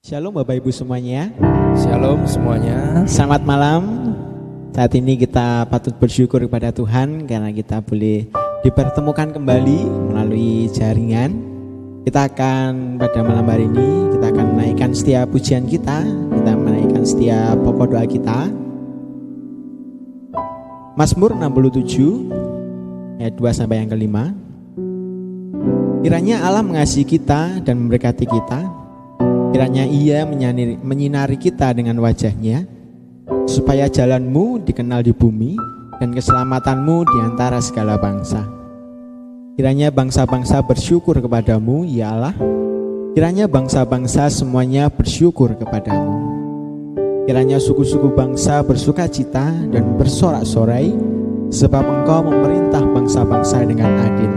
Shalom Bapak Ibu semuanya. Shalom semuanya. Selamat malam. Saat ini kita patut bersyukur kepada Tuhan karena kita boleh dipertemukan kembali melalui jaringan. Kita akan pada malam hari ini kita akan menaikkan setiap pujian kita menaikkan setiap pokok doa kita. Mazmur 67 ayat 2 sampai yang kelima. Kiranya Allah mengasihi kita dan memberkati kita. Kiranya Ia menyinari kita dengan wajah-Nya, supaya jalan-Mu dikenal di bumi dan keselamatan-Mu di antara segala bangsa. Kiranya bangsa-bangsa bersyukur kepadamu, ya Allah. Kiranya bangsa-bangsa semuanya bersyukur kepadamu. Kiranya suku-suku bangsa bersukacita dan bersorak-sorai, sebab Engkau memerintah bangsa-bangsa dengan adil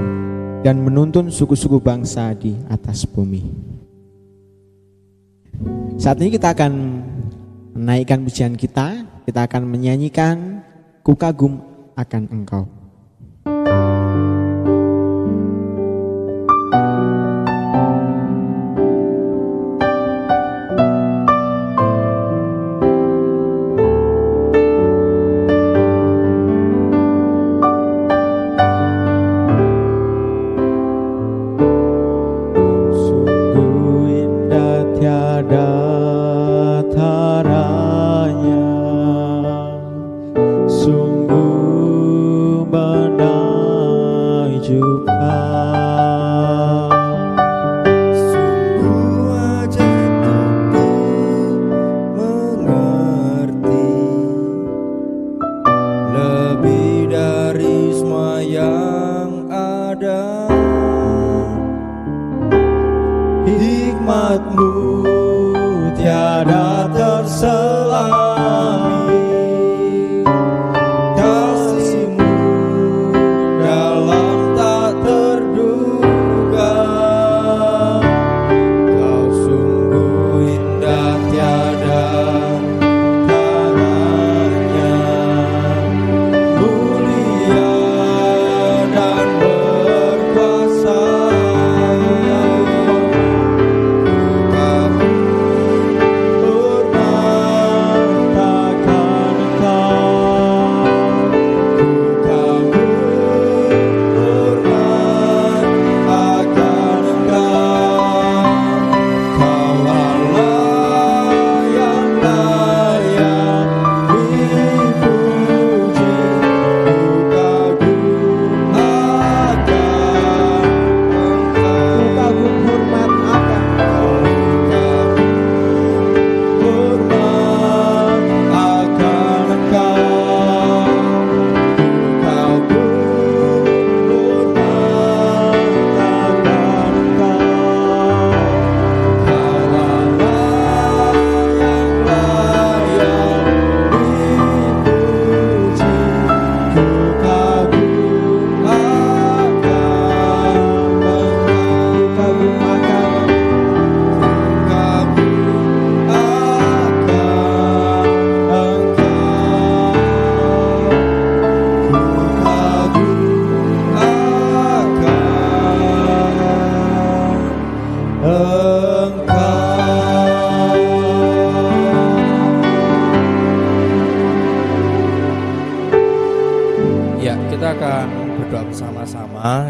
dan menuntun suku-suku bangsa di atas bumi. Saat ini kita akan menaikkan pujian kita akan menyanyikan Ku Kagum Akan Engkau.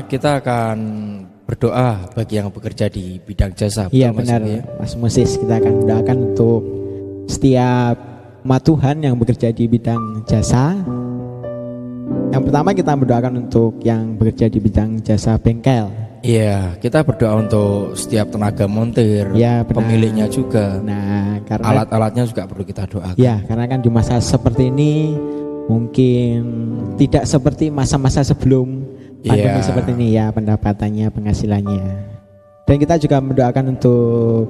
Kita akan berdoa bagi yang bekerja di bidang jasa. Iya benar Mas Moses, kita akan mendoakan untuk setiap umat Tuhan yang bekerja di bidang jasa. Yang pertama kita mendoakan untuk yang bekerja di bidang jasa bengkel. Iya, kita berdoa untuk setiap tenaga montir, ya, pemiliknya juga. Nah, karena alat-alatnya juga perlu kita doakan. Ya, karena kan di masa seperti ini mungkin tidak seperti masa-masa sebelum pandemi seperti ini ya, pendapatannya, penghasilannya. Dan kita juga mendoakan untuk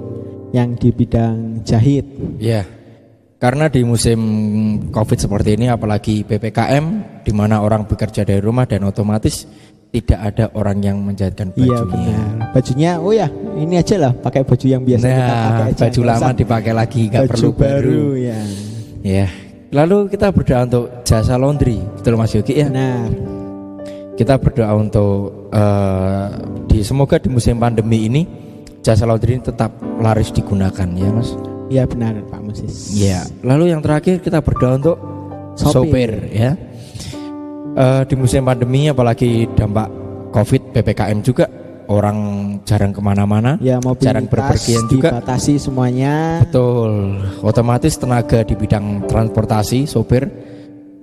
yang di bidang jahit. Ya, karena di musim COVID seperti ini, apalagi PPKM, di mana orang bekerja dari rumah dan otomatis tidak ada orang yang menjahitkan bajunya. Iya benar. Bajunya, oh ya, ini aja lah, pakai baju yang biasa kita pakai aja. Baju lama dipakai lagi, nggak perlu baru. Ya. Ya. Lalu kita berdoa untuk jasa laundry, betul Mas Yogi ya? Benar. Kita berdoa untuk semoga di musim pandemi ini jasa laundry ini tetap laris digunakan ya Mas. Ya benar Pak Moses. Ya, lalu yang terakhir kita berdoa untuk sopir ya. Di musim pandemi apalagi dampak COVID, PPKM juga, orang jarang kemana-mana, Ya jarang berpergian juga. dibatasi semuanya. Betul, otomatis tenaga di bidang transportasi, sopir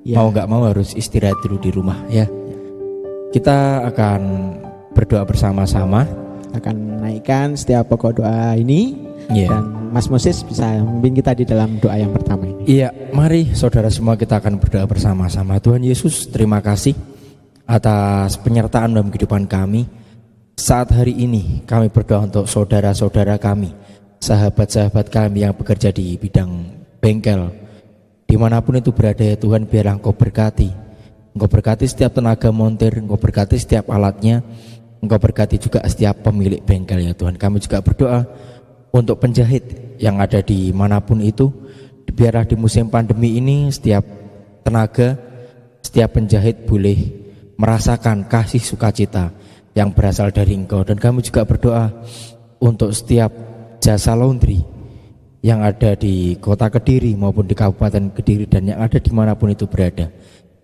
Ya. mau nggak mau harus istirahat dulu di rumah ya. Kita akan berdoa bersama-sama. Akan naikkan setiap pokok doa ini. Iya. Dan Mas Moses bisa memimpin kita di dalam doa yang pertama ini. Iya, mari saudara semua kita akan berdoa bersama-sama. Tuhan Yesus, terima kasih atas penyertaan dalam kehidupan kami. Saat hari ini kami berdoa untuk saudara-saudara kami, sahabat-sahabat kami yang bekerja di bidang bengkel, dimanapun itu berada ya Tuhan, biarlah Engkau berkati. Engkau berkati setiap tenaga montir, Engkau berkati setiap alatnya, Engkau berkati juga setiap pemilik bengkel ya Tuhan. Kami juga berdoa untuk penjahit yang ada di manapun itu, biarlah di musim pandemi ini setiap tenaga, setiap penjahit boleh merasakan kasih sukacita yang berasal dari Engkau. Dan kami juga berdoa untuk setiap jasa laundry yang ada di kota Kediri maupun di Kabupaten Kediri dan yang ada dimanapun itu berada,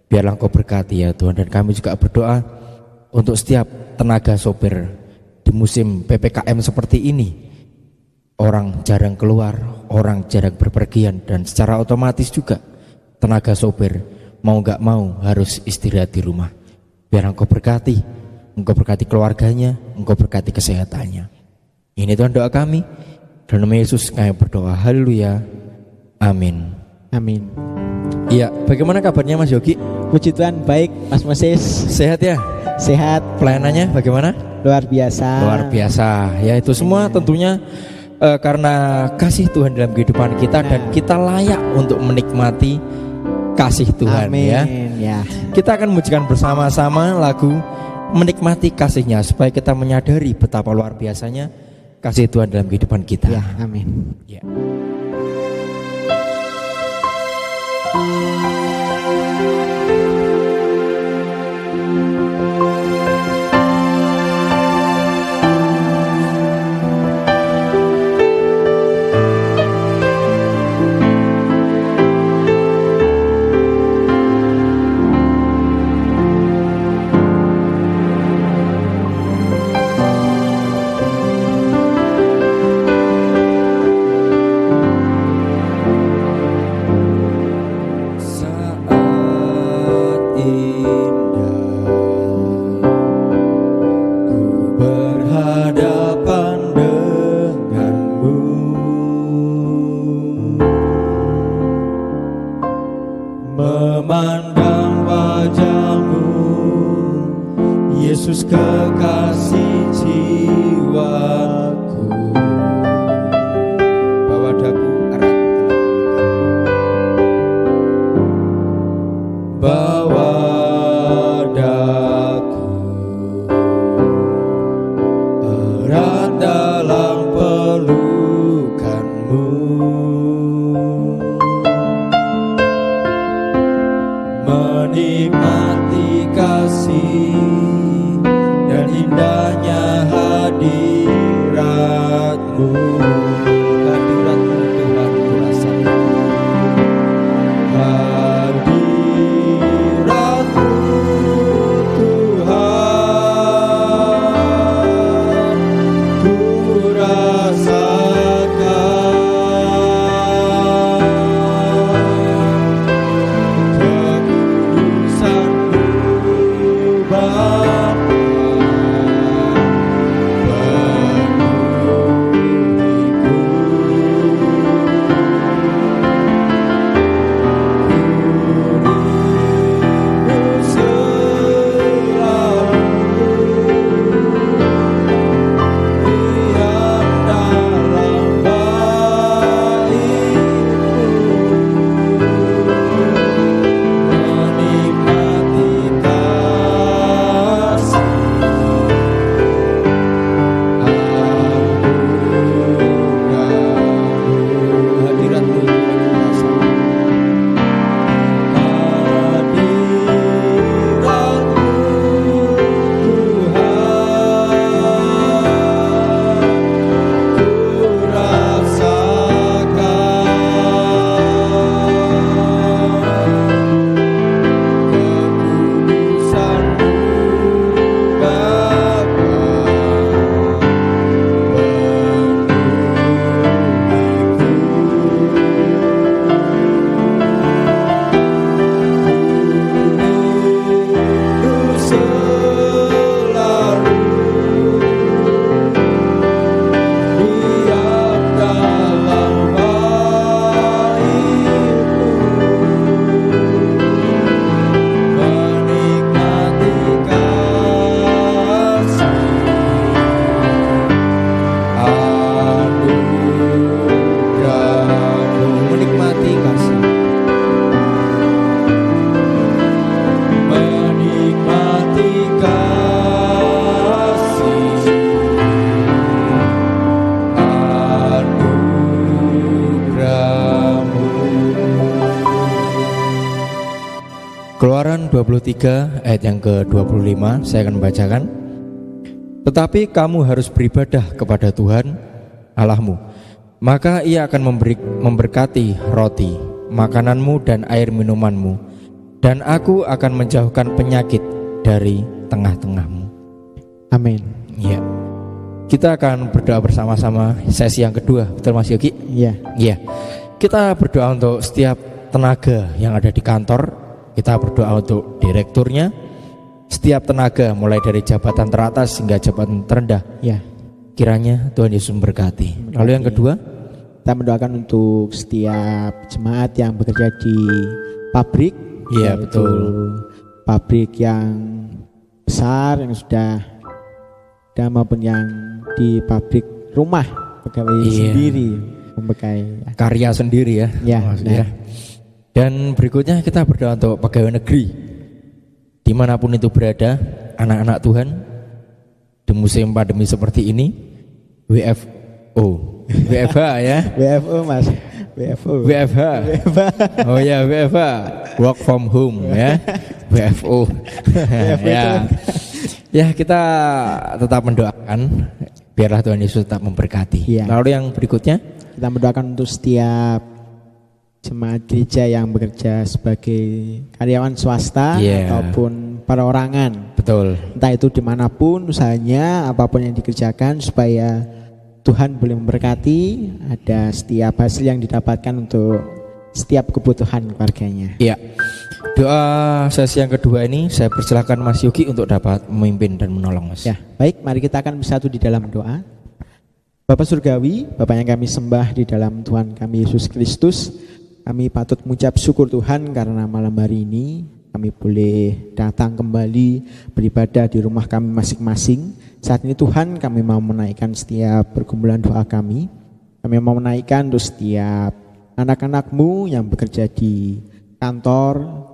biarlah Engkau berkati ya Tuhan. Dan kami juga berdoa untuk setiap tenaga sopir di musim PPKM seperti ini. Orang jarang keluar, orang jarang berpergian, dan secara otomatis juga tenaga sopir mau gak mau harus istirahat di rumah. Biar Engkau berkati, Engkau berkati keluarganya, Engkau berkati kesehatannya. Ini Tuhan doa kami, dalam nama Yesus kami berdoa, haleluya, amin. Amin. Iya, bagaimana kabarnya Mas Yogi? Puji Tuhan, baik Mas Moses. Sehat ya? Sehat, Pelayanannya bagaimana? luar biasa. Luar biasa. Ya itu semua tentunya karena kasih Tuhan dalam kehidupan kita, dan kita layak untuk menikmati kasih Tuhan. Amin, ya. Kita akan memujikan bersama-sama lagu Menikmati Kasih-Nya, supaya kita menyadari betapa luar biasanya kasih Tuhan dalam kehidupan kita. Ya, amin. Ya. Memandang wajah-Mu, Yesus kekasih jiwaku. Bawa dagu erat Bawa daku erat dalam pelukan-Mu. Menikmati kasih dan indahnya hadirat-Mu. Hadirat-Mu Tuhan ku rasakan. Hadirat-Mu Tuhan ku rasakan. Bapa penuhi Keluaran 23 ayat yang ke-25 saya akan membacakan. Tetapi kamu harus beribadah kepada Tuhan Allahmu, maka Ia akan memberkati roti, makananmu dan air minumanmu, dan Aku akan menjauhkan penyakit dari tengah-tengahmu. Amin. Ya. Kita akan berdoa bersama-sama sesi yang kedua, betul Mas Yogi? Iya. Iya. Kita berdoa untuk setiap tenaga yang ada di kantor. Kita berdoa untuk direkturnya, setiap tenaga mulai dari jabatan teratas hingga jabatan terendah. Ya. Kiranya Tuhan Yesus memberkati. Lalu yang kedua, kita mendoakan untuk setiap jemaat yang bekerja di pabrik. Iya, yaitu betul. Pabrik yang besar yang sudah dan maupun yang di pabrik rumah pegawai sendiri membekai karya sendiri ya. Ya, maksudnya. Dan berikutnya kita berdoa untuk pegawai negeri dimanapun itu berada, anak-anak Tuhan di musim pandemi seperti ini. WFH ya. WFO Mas. WFH. Oh ya, WFH, work from home ya. WFO. Ya. Ya, kita tetap mendoakan biarlah Tuhan Yesus tetap memberkati. Ya. Lalu yang berikutnya kita mendoakan untuk setiap jemaat gereja yang bekerja sebagai karyawan swasta ataupun perorangan. Betul. Entah itu dimanapun usahanya, apapun yang dikerjakan, supaya Tuhan boleh memberkati, ada setiap hasil yang didapatkan untuk setiap kebutuhan keluarganya. Iya. Doa sesi yang kedua ini saya persilakan Mas Yogi untuk dapat memimpin dan menolong, Mas. Ya, baik, mari kita akan bersatu di dalam doa. Bapa Surgawi, Bapa yang kami sembah di dalam Tuhan kami Yesus Kristus, kami patut mengucap syukur Tuhan karena malam hari ini kami boleh datang kembali beribadah di rumah kami masing-masing. Saat ini Tuhan, kami mau menaikkan setiap pergumulan doa kami. Kami mau menaikkan untuk setiap anak-anak-Mu yang bekerja di kantor,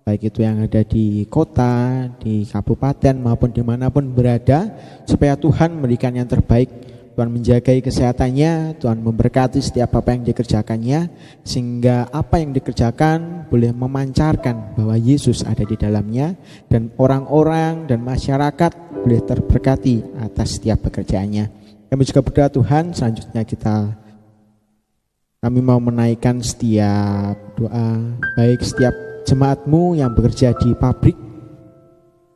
baik itu yang ada di kota, di kabupaten maupun dimanapun berada, supaya Tuhan memberikan yang terbaik. Tuhan menjagai kesehatannya, Tuhan memberkati setiap apa yang dikerjakannya, sehingga apa yang dikerjakan boleh memancarkan bahwa Yesus ada di dalamnya, dan orang-orang dan masyarakat boleh terberkati atas setiap pekerjaannya. Kami juga berdoa Tuhan, selanjutnya kami mau menaikkan setiap doa, baik setiap jemaat-Mu yang bekerja di pabrik,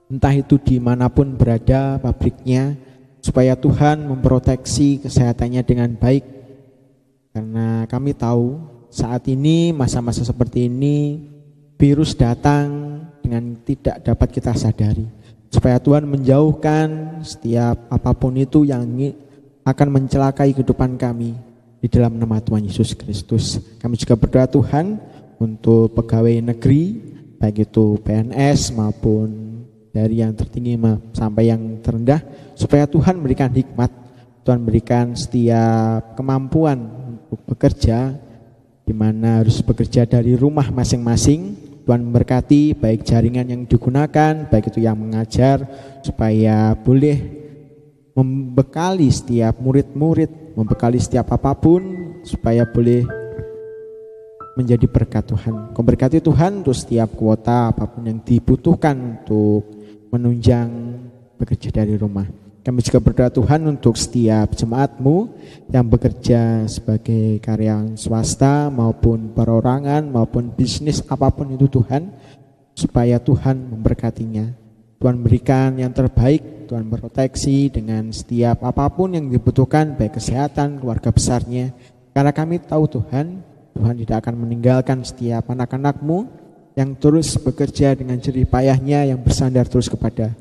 entah itu dimanapun berada pabriknya, supaya Tuhan memproteksi kesehatannya dengan baik. Karena kami tahu saat ini, masa-masa seperti ini, virus datang dengan tidak dapat kita sadari. Supaya Tuhan menjauhkan setiap apapun itu yang akan mencelakai kehidupan kami, di dalam nama Tuhan Yesus Kristus. Kami juga berdoa Tuhan untuk pegawai negeri, baik itu PNS maupun dari yang tertinggi sampai yang terendah, supaya Tuhan berikan hikmat, Tuhan berikan setiap kemampuan untuk bekerja, di mana harus bekerja dari rumah masing-masing. Tuhan memberkati baik jaringan yang digunakan, baik itu yang mengajar, supaya boleh membekali setiap murid-murid, membekali setiap apapun, supaya boleh menjadi berkat Tuhan. Kau berkati Tuhan untuk setiap kuota apapun yang dibutuhkan untuk menunjang bekerja dari rumah. Kami juga berdoa Tuhan untuk setiap jemaat-Mu yang bekerja sebagai karyawan swasta maupun perorangan maupun bisnis apapun itu Tuhan, supaya Tuhan memberkatinya. Tuhan berikan yang terbaik, Tuhan proteksi dengan setiap apapun yang dibutuhkan, baik kesehatan, keluarga besarnya. Karena kami tahu Tuhan tidak akan meninggalkan setiap anak-anak-Mu yang terus bekerja dengan jerih payahnya, yang bersandar terus kepada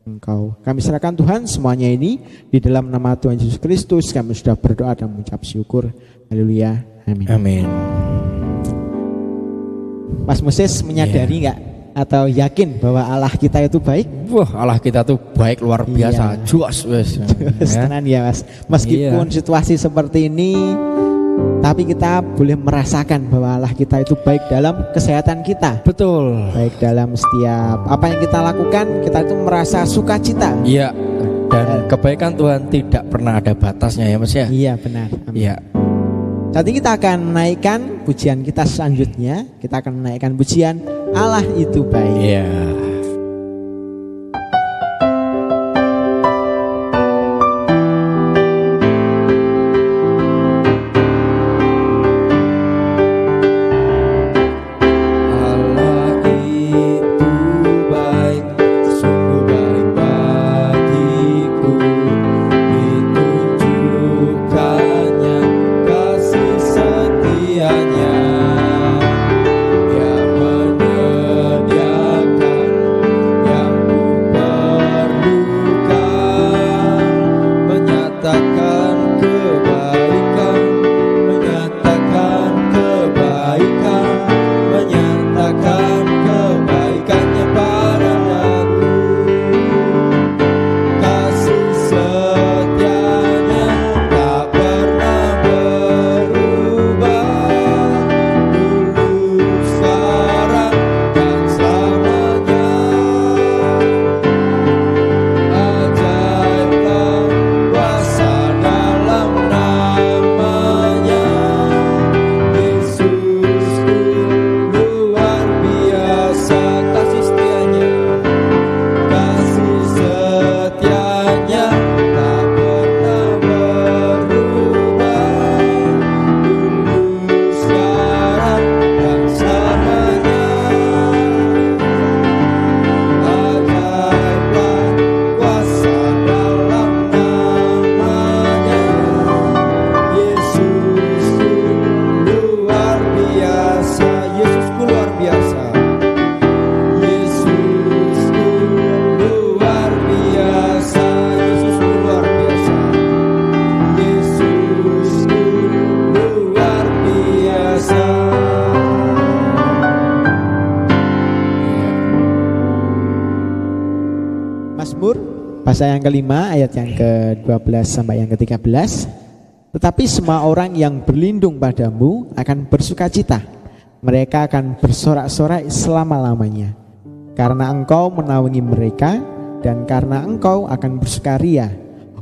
Engkau. Kami serahkan Tuhan semuanya ini di dalam nama Tuhan Yesus Kristus. Kami sudah berdoa dan mengucap syukur. Haleluya. Amin. Amin. Mas Moses menyadari nggak atau yakin bahwa Allah kita itu baik? Wah, Allah kita tuh baik luar biasa. Juas wes. Tenan ya Mas. Meskipun situasi seperti ini, tapi kita boleh merasakan bahwa Allah kita itu baik dalam kesehatan kita. Betul. Baik dalam setiap apa yang kita lakukan, kita itu merasa sukacita. Iya. Dan kebaikan Tuhan tidak pernah ada batasnya ya Mas ya. Iya benar. Amin. Iya. Saat ini kita akan menaikkan pujian kita selanjutnya. Kita akan menaikkan pujian Allah itu baik. Iya. Pasal yang kelima ayat yang ke-12 sampai yang ke-13. Tetapi semua orang yang berlindung padamu akan bersukacita. Mereka akan bersorak-sorai selama-lamanya. Karena engkau menaungi mereka dan karena engkau akan bersukaria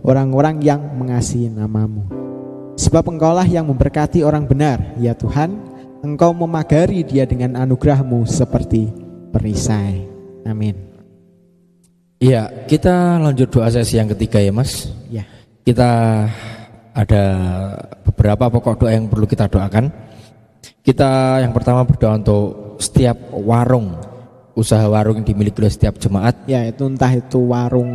orang-orang yang mengasihi namamu. Sebab engkaulah yang memberkati orang benar, ya Tuhan. Engkau memagari dia dengan anugerahmu seperti perisai. Amin. Iya, kita lanjut doa sesi yang ketiga ya Mas. Ya. Kita ada beberapa pokok doa yang perlu kita doakan. Kita yang pertama berdoa untuk setiap warung, usaha warung yang dimiliki oleh setiap jemaat. Ya, itu entah itu warung,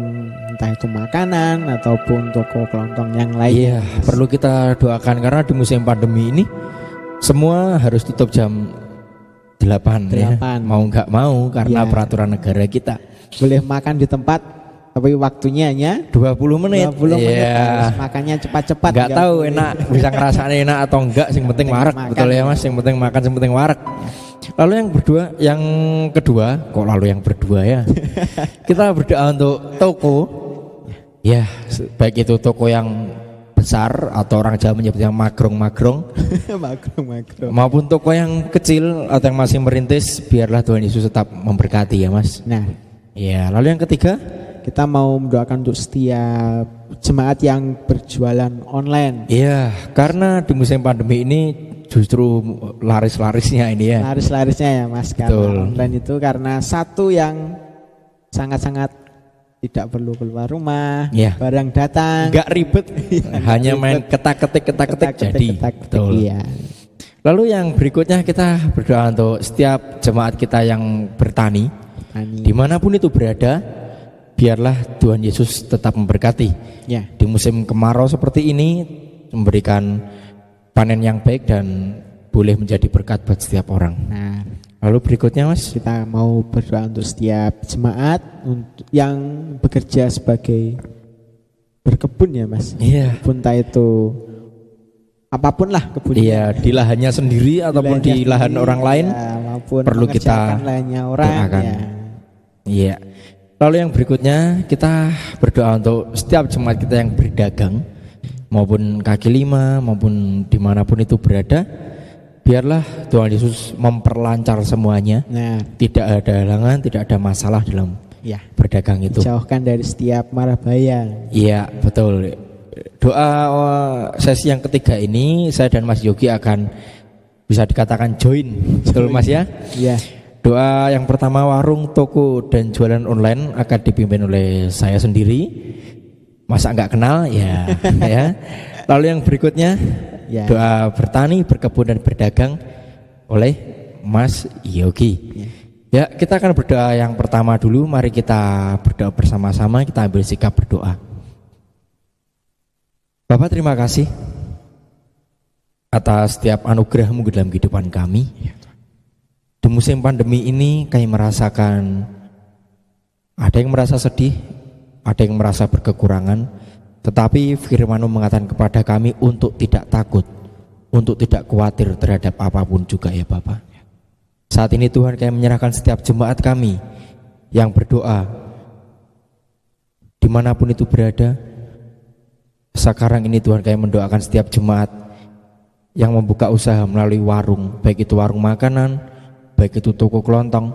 entah itu makanan ataupun toko kelontong yang lain. Iya, perlu kita doakan karena di musim pandemi ini semua harus tutup jam 8 ya. Mau nggak mau karena peraturan negara kita. Boleh makan di tempat tapi waktunya hanya 20 menit. 20 menit. Makannya cepat-cepat. Enggak tahu enak, bisa ngerasain enak atau enggak, yang penting warak. Betul ya Mas, yang penting makan, yang penting warak. Lalu yang kedua, kok lalu yang berdua ya? Kita berdoa untuk toko. Ya, baik itu toko yang besar atau orang Jawa menyebutnya magrong-magrong. Magrong-magrong. Maupun toko yang kecil atau yang masih merintis, biarlah Tuhan Yesus tetap memberkati ya Mas. Nah, ya, lalu yang ketiga, kita mau mendoakan untuk setiap jemaat yang berjualan online. Iya, karena di musim pandemi ini justru laris-larisnya ini ya. Laris-larisnya ya Mas, karena online itu karena satu yang sangat-sangat tidak perlu keluar rumah, barang datang, nggak ribet, hanya main ketak-ketik jadi. Betul. Iya. Lalu yang berikutnya kita berdoa untuk setiap jemaat kita yang bertani, dimanapun itu berada, biarlah Tuhan Yesus tetap memberkati. Ya. Di musim kemarau seperti ini memberikan panen yang baik dan boleh menjadi berkat buat setiap orang. Nah, lalu berikutnya Mas, kita mau berdoa untuk setiap jemaat yang bekerja sebagai berkebun ya Mas. Iya. Entah itu apapun lah kebunnya. Iya, di lahannya sendiri ataupun di lahan orang lain, maupun perlu kita lahannya orang. Ya. Iya. Lalu yang berikutnya kita berdoa untuk setiap jemaat kita yang berdagang, maupun kaki lima, maupun dimanapun itu berada. Biarlah Tuhan Yesus memperlancar semuanya. Nah, tidak ada halangan, tidak ada masalah dalam berdagang itu. Jauhkan dari setiap mara bahaya. Iya, betul. Doa sesi yang ketiga ini saya dan Mas Yogi akan bisa dikatakan join, betul Mas ya? Iya. Doa yang pertama, warung, toko, dan jualan online akan dipimpin oleh saya sendiri. Masa nggak kenal ya, ya. Lalu yang berikutnya, Ya. doa bertani, berkebun, dan berdagang oleh Mas Yogi. Ya, kita akan berdoa yang pertama dulu. Mari kita berdoa bersama-sama. Kita ambil sikap berdoa. Bapak, terima kasih atas setiap anugerah-Mu dalam kehidupan kami. Di musim pandemi ini kami merasakan ada yang merasa sedih, ada yang merasa berkekurangan, tetapi firman-Mu mengatakan kepada kami untuk tidak takut, untuk tidak khawatir terhadap apapun juga ya Bapak. Saat ini Tuhan, kami menyerahkan setiap jemaat kami yang berdoa dimanapun itu berada. Sekarang ini Tuhan, kami mendoakan setiap jemaat yang membuka usaha melalui warung, baik itu warung makanan, baik itu toko kelontong.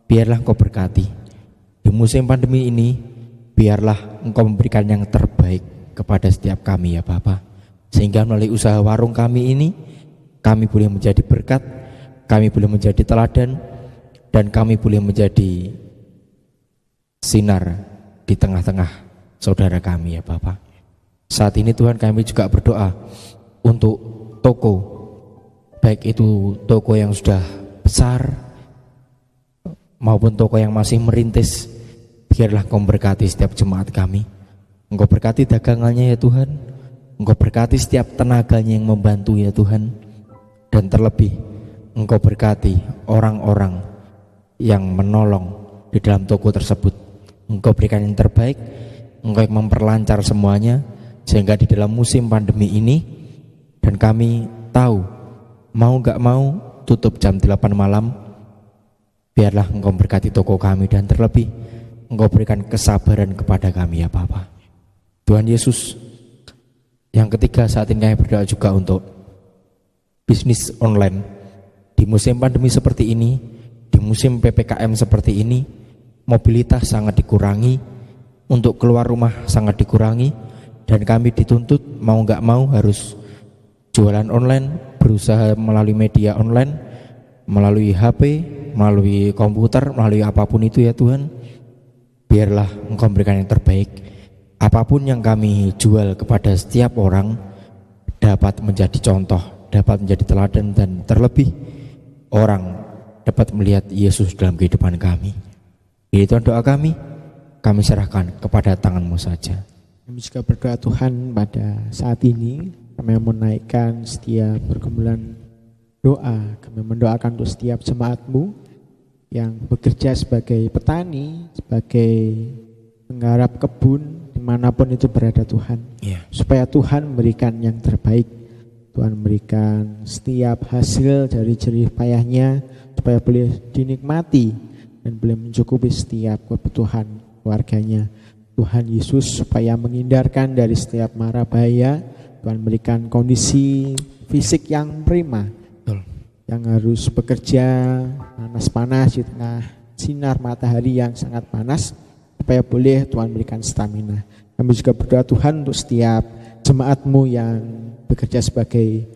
Biarlah Engkau berkati di musim pandemi ini, biarlah Engkau memberikan yang terbaik kepada setiap kami ya Bapa, sehingga melalui usaha warung kami ini, kami boleh menjadi berkat, kami boleh menjadi teladan, dan kami boleh menjadi sinar di tengah-tengah saudara kami ya Bapa. Saat ini Tuhan, kami juga berdoa untuk toko, baik itu toko yang sudah besar maupun toko yang masih merintis. Biarlah Engkau berkati setiap jemaat kami, Engkau berkati dagangannya ya Tuhan, Engkau berkati setiap tenaganya yang membantu ya Tuhan, dan terlebih Engkau berkati orang-orang yang menolong di dalam toko tersebut. Engkau berikan yang terbaik, Engkau yang memperlancar semuanya, sehingga di dalam musim pandemi ini, dan kami tahu mau gak mau tutup jam 8 malam, biarlah Engkau berkati toko kami, dan terlebih Engkau berikan kesabaran kepada kami ya Bapa. Tuhan Yesus, yang ketiga, saat ini kami berdoa juga untuk bisnis online. Di musim pandemi seperti ini, di musim PPKM seperti ini, mobilitas sangat dikurangi, untuk keluar rumah sangat dikurangi, dan kami dituntut mau gak mau harus jualan online, berusaha melalui media online, melalui HP, melalui komputer, melalui apapun itu ya Tuhan. Biarlah Engkau memberikan yang terbaik. Apapun yang kami jual kepada setiap orang dapat menjadi contoh, dapat menjadi teladan, dan terlebih orang dapat melihat Yesus dalam kehidupan kami. Ini Tuhan doa kami serahkan kepada tangan-Mu saja. Kami juga berdoa Tuhan, pada saat ini kami menaikkan setiap pergumulan doa. Kami mendoakan untuk setiap jemaat-Mu yang bekerja sebagai petani, sebagai penggarap kebun, dimanapun itu berada Tuhan. Supaya Tuhan memberikan yang terbaik. Tuhan memberikan setiap hasil dari jerih payahnya, supaya boleh dinikmati dan boleh mencukupi setiap kebutuhan keluarganya. Tuhan Yesus, supaya menghindarkan dari setiap mara bahaya, Tuhan berikan kondisi fisik yang prima. Yang harus bekerja panas-panas di tengah sinar matahari yang sangat panas, supaya boleh Tuhan berikan stamina. Kami juga berdoa Tuhan untuk setiap jemaat-Mu yang bekerja sebagai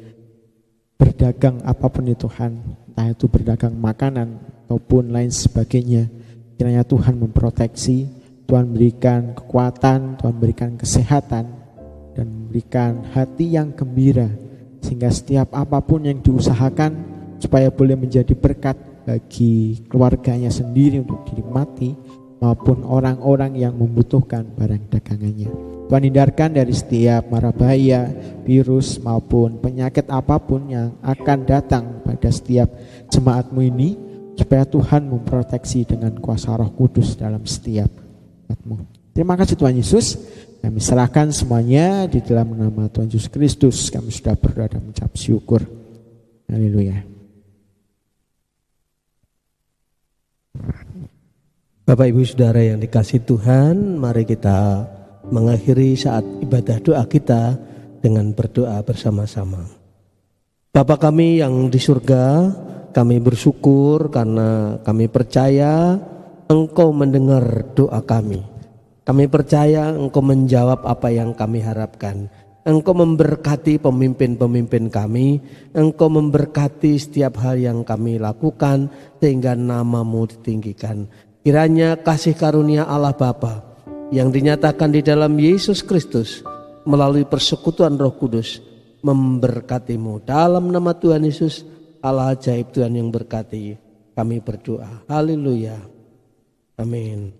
berdagang apapun itu Tuhan, entah itu berdagang makanan ataupun lain sebagainya. Kiranya Tuhan memproteksi, Tuhan berikan kekuatan, Tuhan berikan kesehatan, dan memberikan hati yang gembira, sehingga setiap apapun yang diusahakan supaya boleh menjadi berkat bagi keluarganya sendiri untuk dinikmati, maupun orang-orang yang membutuhkan barang dagangannya. Tuhan hindarkan dari setiap mara bahaya, virus maupun penyakit apapun yang akan datang pada setiap jemaat-Mu ini, supaya Tuhan memproteksi dengan kuasa Roh Kudus dalam setiap jemaat-Mu. Terima kasih Tuhan Yesus. Kami serahkan semuanya di dalam nama Tuhan Yesus Kristus. Kami sudah berdoa dan mengucap syukur. Haleluya. Bapak Ibu Saudara yang dikasihi Tuhan, mari kita mengakhiri saat ibadah doa kita dengan berdoa bersama-sama. Bapa kami yang di surga, kami bersyukur karena kami percaya Engkau mendengar doa kami. Kami percaya Engkau menjawab apa yang kami harapkan. Engkau memberkati pemimpin-pemimpin kami, Engkau memberkati setiap hal yang kami lakukan sehingga nama-Mu ditinggikan. Kiranya kasih karunia Allah Bapa yang dinyatakan di dalam Yesus Kristus melalui persekutuan Roh Kudus memberkati-Mu. Dalam nama Tuhan Yesus, Allah ajaib, Tuhan yang berkati, kami berdoa. Haleluya. Amin.